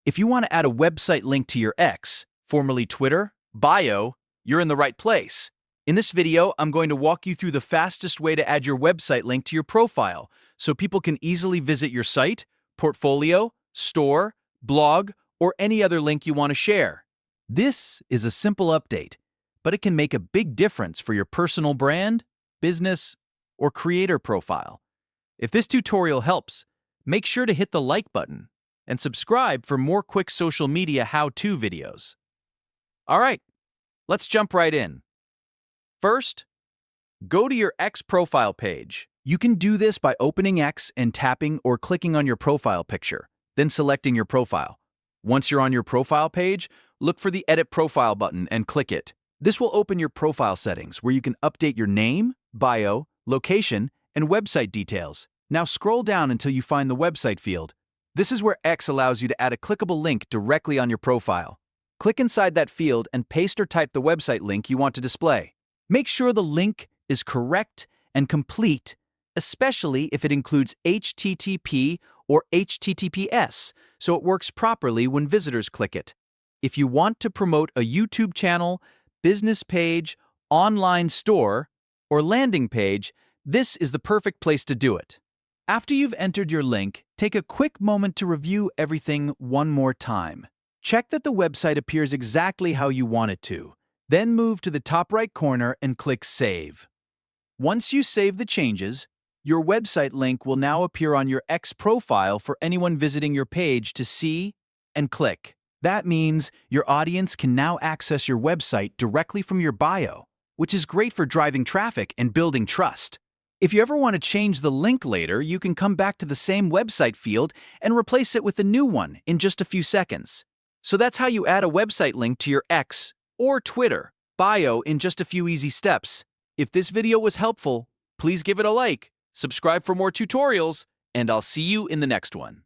If you want to add a website link to your X, formerly Twitter, bio, you're in the right place. In this video, I'm going to walk you through the fastest way to add your website link to your profile so people can easily visit your site, portfolio, store, blog, or any other link you want to share. This is a simple update, but it can make a big difference for your personal brand, business, or creator profile. If this tutorial helps, make sure to hit the like button and subscribe for more quick social media how-to videos. All right, let's jump right in. First, go to your X profile page. You can do this by opening X and tapping or clicking on your profile picture, then selecting your profile. Once you're on your profile page, look for the Edit Profile button and click it. This will open your profile settings where you can update your name, bio, location, and website details. Now scroll down until you find the website field. This is where X allows you to add a clickable link directly on your profile. Click inside that field and paste or type the website link you want to display. Make sure the link is correct and complete, especially if it includes HTTP or HTTPS, so it works properly when visitors click it. If you want to promote a YouTube channel, business page, online store, or landing page, this is the perfect place to do it. After you've entered your link, take a quick moment to review everything one more time. Check that the website appears exactly how you want it to. Then move to the top right corner and click Save. Once you save the changes, your website link will now appear on your X profile for anyone visiting your page to see and click. That means your audience can now access your website directly from your bio, which is great for driving traffic and building trust. If you ever want to change the link later, you can come back to the same website field and replace it with a new one in just a few seconds. So that's how you add a website link to your X or Twitter bio in just a few easy steps. If this video was helpful, please give it a like, subscribe for more tutorials, and I'll see you in the next one.